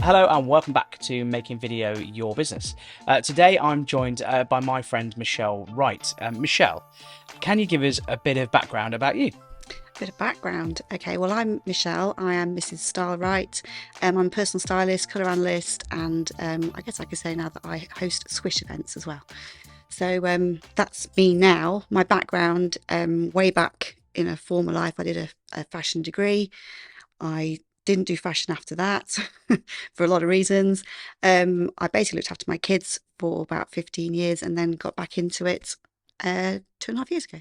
Hello and welcome back to Making Video Your Business. Today I'm joined by my friend Michelle Wright. Michelle, can you give us a bit of background about you? Bit of background. Okay, well, I'm Michelle. I am Mrs Stylewright. I'm a personal stylist, colour analyst, and I guess I could say now that I host Swish events as well. So that's me now. My background, way back in a former life, I did a fashion degree. I didn't do fashion after that for a lot of reasons. I basically looked after my kids for about 15 years and then got back into it 2.5 years ago.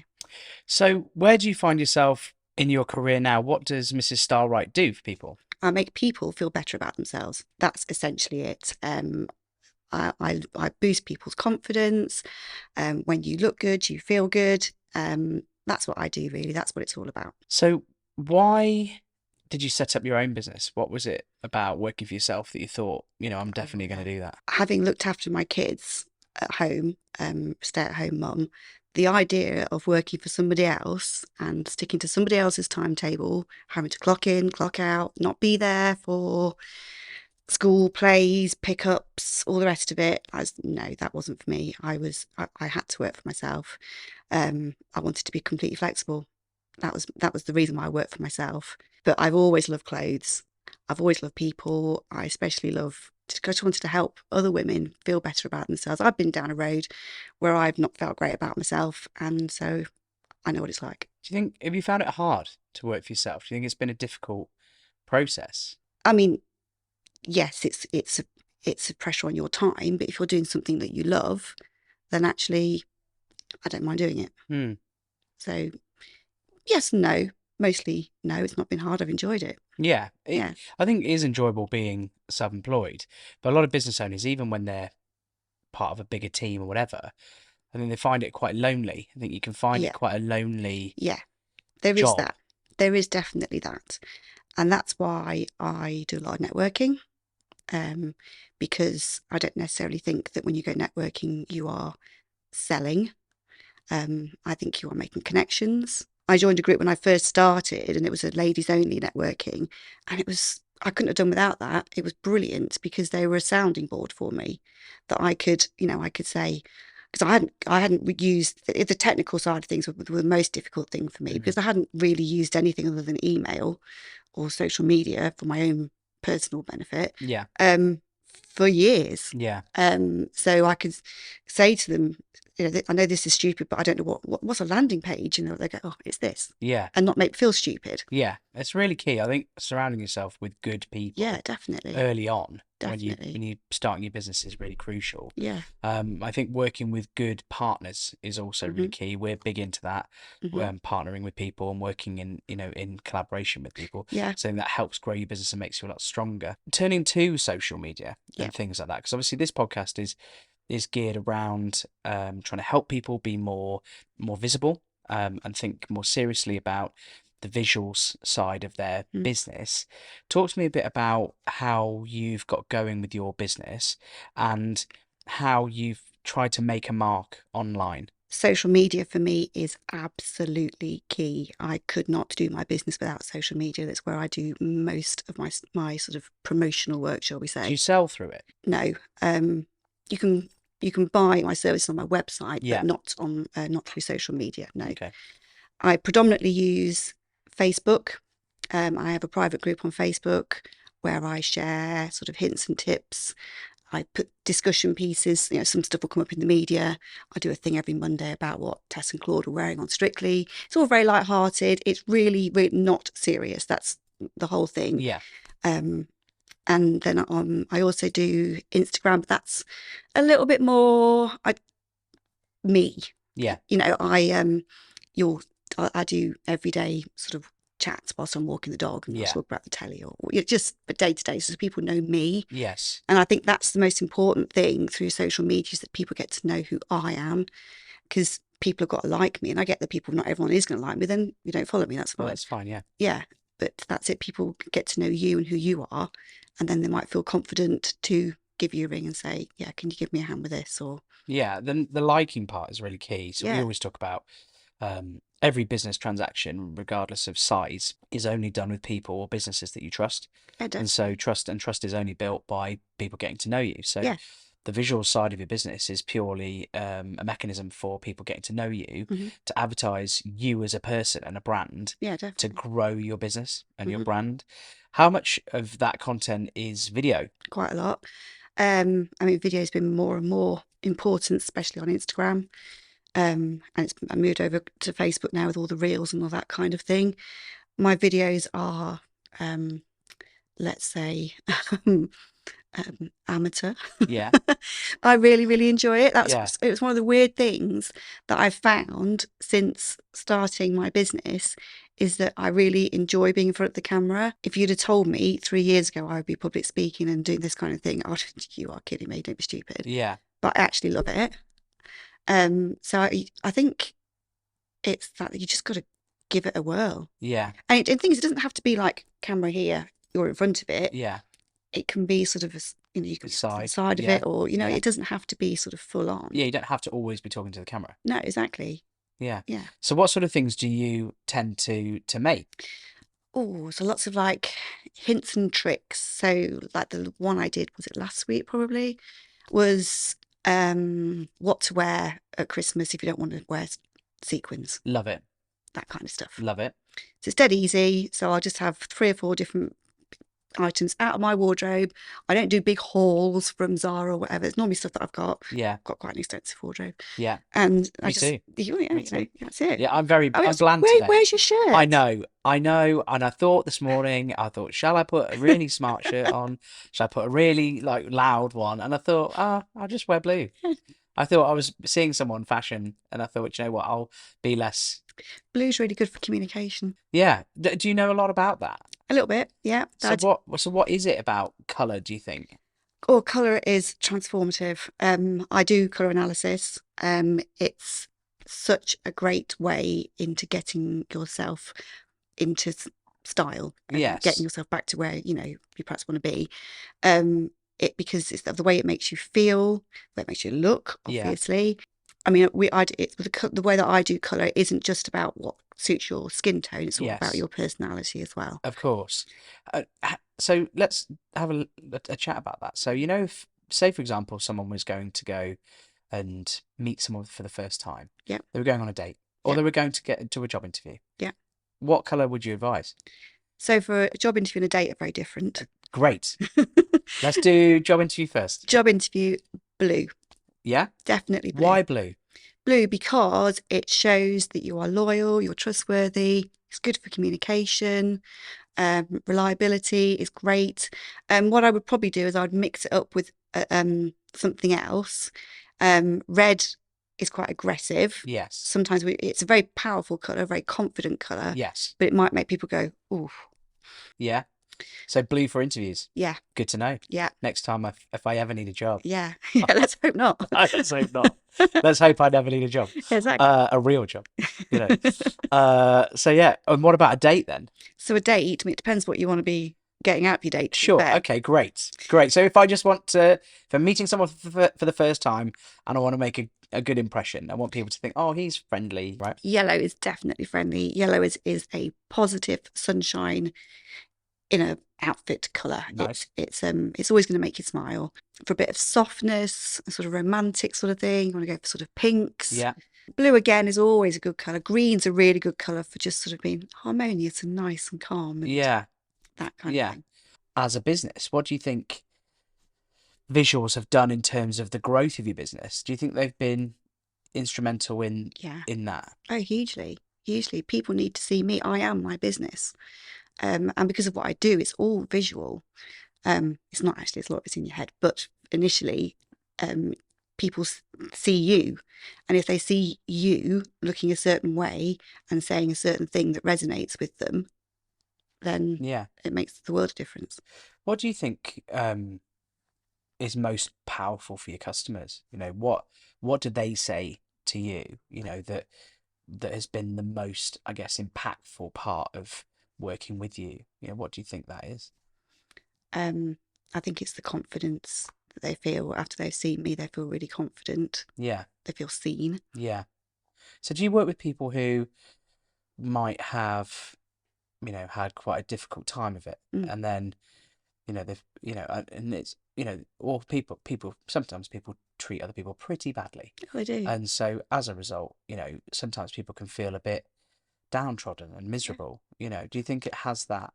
So, where do you find yourself in your career now? What does Mrs Stylewright do for people? I make people feel better about themselves. That's essentially it. I boost people's confidence. When you look good, you feel good. That's what I do, really. That's what it's all about. So, why did you set up your own business? What was it about working for yourself that you thought, I'm Oh, definitely going yeah. to do that? Having looked after my kids at home, stay-at-home mum, the idea of working for somebody else and sticking to somebody else's timetable, having to clock in, clock out, not be there for school plays, pickups, all the rest of it. No, that wasn't for me. I had to work for myself. I wanted to be completely flexible. That was the reason why I worked for myself. But I've always loved clothes. I've always loved people. I especially just wanted to help other women feel better about themselves. I've been down a road where I've not felt great about myself, and so I know what it's like. Have you found it hard to work for yourself? Do you think it's been a difficult process? I mean, yes, it's a pressure on your time, but if you're doing something that you love, then actually I don't mind doing it. Hmm. So yes and no. Mostly no, it's not been hard. I've enjoyed it. Yeah, Yeah. I think it is enjoyable being self-employed, but a lot of business owners, even when they're part of a bigger team or whatever, I think they find it quite lonely. I think you can find it Yeah. quite a lonely Yeah. There is job. that. There is definitely that. And that's why I do a lot of networking. Um, because I don't necessarily think that when you go networking, you are selling. I think you are making connections. I joined a group when I first started, and it was a ladies only networking, and I couldn't have done without that. It was brilliant because they were a sounding board for me that I could say, because I hadn't used the technical side of things were the most difficult thing for me Mhm. because I hadn't really used anything other than email or social media for my own personal benefit Yeah, um, for years. yeah, So I could say to them, I know this is stupid, but I don't know what's a landing page. They go, oh, it's this, yeah, and not make me feel stupid. yeah. It's really key. I think surrounding yourself with good Yeah, people definitely, early on when definitely. you starting your business is really crucial. Yeah. I think working with good partners is also really Hmm. key. We're big into that, Hmm. partnering with people and working in collaboration with people. Yeah. So that helps grow your business and makes you a lot stronger. Turning to social media Yeah. and things like that, because obviously this podcast is geared around trying to help people be more visible and think more seriously about the visuals side of their Mm. business. Talk to me a bit about how you've got going with your business and how you've tried to make a mark online. Social media for me is absolutely key. I could not do my business without social media. That's where I do most of my sort of promotional work, shall we Do you say. sell through it? No, you can you can buy my service on my website, but Yeah. not through social media. No, Okay. I predominantly use Facebook. I have a private group on Facebook where I share sort of hints and tips. I put discussion pieces, some stuff will come up in the media. I do a thing every Monday about what Tess and Claude are wearing on Strictly. It's all very light-hearted. It's really, really not serious. That's the whole thing. Yeah. Um, and then I also do Instagram, but that's a little bit more me. Yeah. I you'll I do everyday sort of chats whilst I'm walking the dog, and I'll Yeah. talk about the telly or just for day to day, so people know me. Yes. And I think that's the most important thing through social media is that people get to know who I am, because people have got to like me, and I get that people not everyone is going to like me. Then you don't follow me. That's Well, fine. that's fine. Yeah. Yeah, but that's it. People get to know you and who you are, and then they might feel confident to give you a ring and say, "Yeah, can you give me a hand with this?" Or Yeah. Then the liking part is really key. So we yeah, always talk about every business transaction, regardless of size, is only done with people or businesses that you trust. Yeah, And so definitely. trust is only built by people getting to know you. So Yeah. the visual side of your business is purely a mechanism for people getting to know you, Hmm. to advertise you as a person and a brand, Yeah, to definitely. grow your business and your Hmm. brand. How much of that content is video? Quite a lot. I mean, video's been more and more important, especially on Instagram. And I moved over to Facebook now with all the reels and all that kind of thing. My videos are, um, let's say, amateur. Yeah, I really, really enjoy it. yeah, It was one of the weird things that I've found since starting my business is that I really enjoy being in front of the camera. If you'd have told me 3 years ago I would be public speaking and doing this kind of thing, I would, you are kidding me, don't be stupid. yeah, But I actually love it. I think it's that you just got to give it a whirl. yeah, And things, it doesn't have to be like camera here, you're in front of it. yeah. It can be sort of, you The can be to the side, side of yeah, it, or, yeah, it doesn't have to be sort of full on. yeah. You don't have to always be talking to the camera. No, exactly. Yeah. Yeah. So what sort of things do you tend to make? Oh, so lots of like hints and tricks. So like the one I did, was it last week probably, was what to wear at Christmas if you don't want to wear sequins, Love it, that kind of stuff. love it. So it's dead easy. So I'll just have 3 or 4 different items out of my wardrobe. I don't do big hauls from Zara or whatever. It's normally stuff that I've got. Yeah, Got quite an extensive wardrobe. yeah. And I Me just, too. yeah, Me too. that's it. Yeah, Oh, I'm yes. bland today. Where's your I shirt? know, and I thought this morning, I thought, shall I put a really smart shirt on? Shall I put a really like loud one? And I thought, I'll just wear blue. I thought I was seeing someone fashion, and I thought, you know what, I'll be less. Blue's really good for communication. Yeah. Do you know a lot about that? A little bit, yeah. So what is it about colour, do you think? Or colour is transformative. I do colour analysis. It's such a great way into getting yourself into style and getting Yes. yourself back to where you perhaps want to be. Because it's the way it makes you feel, the way it makes you look, Yeah. obviously. I mean, it's the way that I do colour isn't just about what suits your skin tone; it's all about Yes. your personality as well. Of course. So let's have a chat about that. So, if, say, for example, someone was going to go and meet someone for the first time, Yeah, they were going on a date, or yeah, they were going to get into a job interview, yeah. what colour would you advise? So for a job interview and a date are very different. Great. Let's do job interview first. Job interview, blue, Yeah? definitely blue. Why blue? Blue because it shows that you are loyal, you're trustworthy. It's good for communication. Reliability is great. What I would probably do is I'd mix it up with something else. Red is quite aggressive. Yes. Sometimes it's a very powerful colour, a very confident colour, Yes. but it might make people go, "Ooh, Yeah. So blue for interviews. yeah, Good to know. yeah, Next time if I ever need a job. yeah, yeah." Let's hope not. Let's hope not. Let's hope I never need a job. Exactly. A real job, you know. So yeah, and what about a date then? So a date, I mean, it depends what you want to be getting out of your date. To be Sure. fair. Okay, great. Great. So if I just want to, if I'm meeting someone for the first time and I want to make a good impression, I want people to think, oh, he's friendly, right? Yellow is definitely friendly. Yellow is a positive sunshine in a outfit colour. Nice. It's always going to make you smile. For a bit of softness, a sort of romantic sort of thing, you want to go for sort of pinks. Yeah. Blue again is always a good colour. Green's a really good colour for just sort of being harmonious and nice and calm and Yeah. that kind of Yeah. thing. As a business, what do you think visuals have done in terms of the growth of your business? Do you think they've been instrumental Yeah. in that? Oh, hugely. Hugely. People need to see me. I am my business. And because of what I do, it's all visual. It's not actually, it's a lot of it's in your head, but initially, people see you. And if they see you looking a certain way and saying a certain thing that resonates with them, then Yeah. it makes the world a difference. What do you think is most powerful for your customers? What do they say to you, that has been the most, I guess, impactful part of working with you? What do you think that is? I think it's the confidence that they feel after they've seen me. They feel really confident. Yeah. They feel seen. Yeah. So do you work with people who might have, had quite a difficult time of it, and then, they've, and it's, or sometimes people treat other people pretty badly, Oh, I do. and so as a result, sometimes people can feel a bit downtrodden and Yeah, miserable. Do you think it has that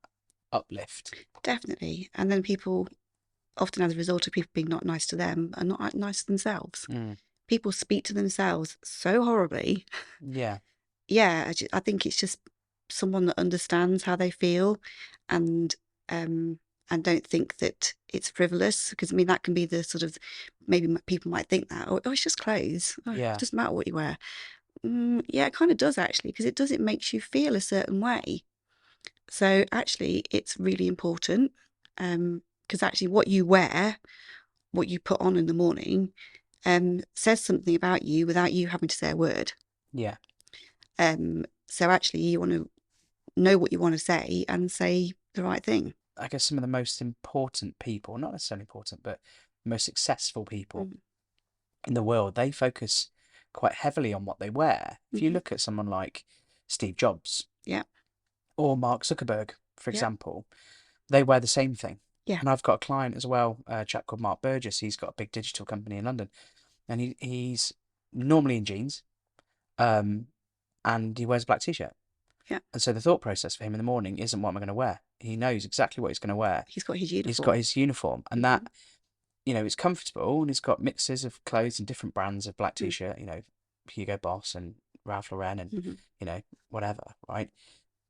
uplift? definitely. And then people, often as a result of people being not nice to them, are not nice to themselves. People speak to themselves so horribly. Yeah, Yeah, I think it's just someone that understands how they feel, and and don't think that it's frivolous, because I mean that can be the sort of, maybe people might think that, oh, it's just clothes, oh, it yeah, doesn't matter what you wear. Yeah, it kind of does actually, because it makes you feel a certain way. So actually, it's really important, because actually what you wear, what you put on in the morning, says something about you without you having to say a word. yeah. So actually, you want to know what you want to say and say the right thing. I guess some of the most important people, not necessarily important, but most successful people Mm. in the world, they focus quite heavily on what they wear. If you Mhm. look at someone like Steve Jobs Yeah, or Mark Zuckerberg, for yeah, example, they wear the same thing. yeah, And I've got a client as well, a chap called Mark Burgess. He's got a big digital company in London, and he's normally in jeans, um, and he wears a black t-shirt. yeah. And so the thought process for him in the morning isn't what am I going to wear. He knows exactly what he's going to wear. He's got his He's got uniform. his uniform, and Mhm. that, it's comfortable, and he's got mixes of clothes and different brands of black Mm. t-shirt, Hugo Boss and Ralph Lauren and, Mhm. whatever, right?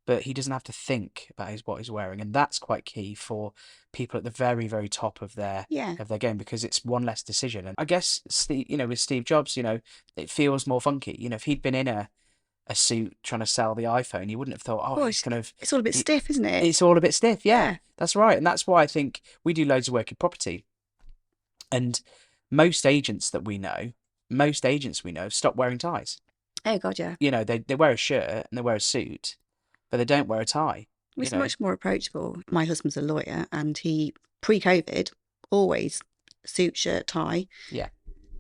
But he doesn't have to think about what he's wearing, and that's quite key for people at the very, very top of their Yeah. game, because it's one less decision. And I guess with Steve Jobs, it feels more funky. If he'd been in a suit trying to sell the iPhone, you wouldn't have thought, oh, Well, he's kind of. it's all a bit stiff, isn't it? It's all a bit stiff, yeah. Yeah. That's right, and that's why I think we do loads of work in property, and most agents we know stop wearing ties. Oh God, yeah. They wear a shirt and they wear a suit, but they don't wear a tie. It's much more approachable. My husband's a lawyer, and he, pre-COVID, always suit, shirt, tie. Yeah,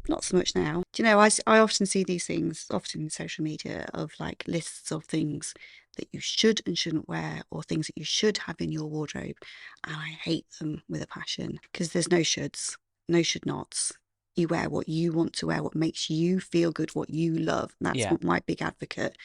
Not so much now. Do you know, I often see these things, often in social media, of like lists of things that you should and shouldn't wear, or things that you should have in your wardrobe. And I hate them with a passion, because there's no shoulds, no should nots. You wear what you want to wear, what makes you feel good, what you love. And that's yeah, my big advocate.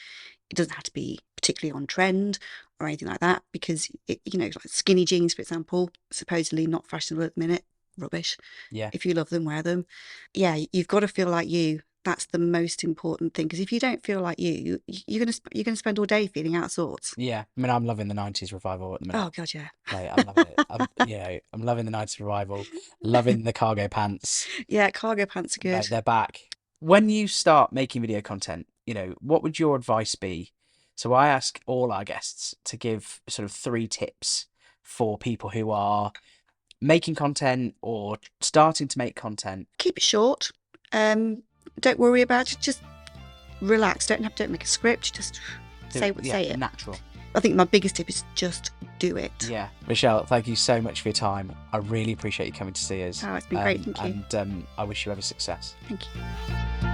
It doesn't have to be particularly on trend or anything like that, because like skinny jeans, for example, supposedly not fashionable at the minute. Rubbish. yeah, If you love them, wear them. Yeah, you've got to feel like you. That's the most important thing, because if you don't feel like you're gonna spend all day feeling out of sorts. yeah. I mean, I'm loving the '90s revival at the minute. Oh God, yeah. Mate, I'm loving it. I'm loving the '90s revival. Loving the cargo pants. Yeah, cargo pants are Mate, good. they're back. When you start making video content, what would your advice be? So I ask all our guests to give sort of 3 tips for people who are making content or starting to make content. Keep it short. Don't worry about it. Just relax. Don't make a script. Just say it. Natural. I think my biggest tip is just do it. Yeah. Michelle, thank you so much for your time. I really appreciate you coming to see us. Oh, it's been great. Thank you. And I wish you every success. Thank you.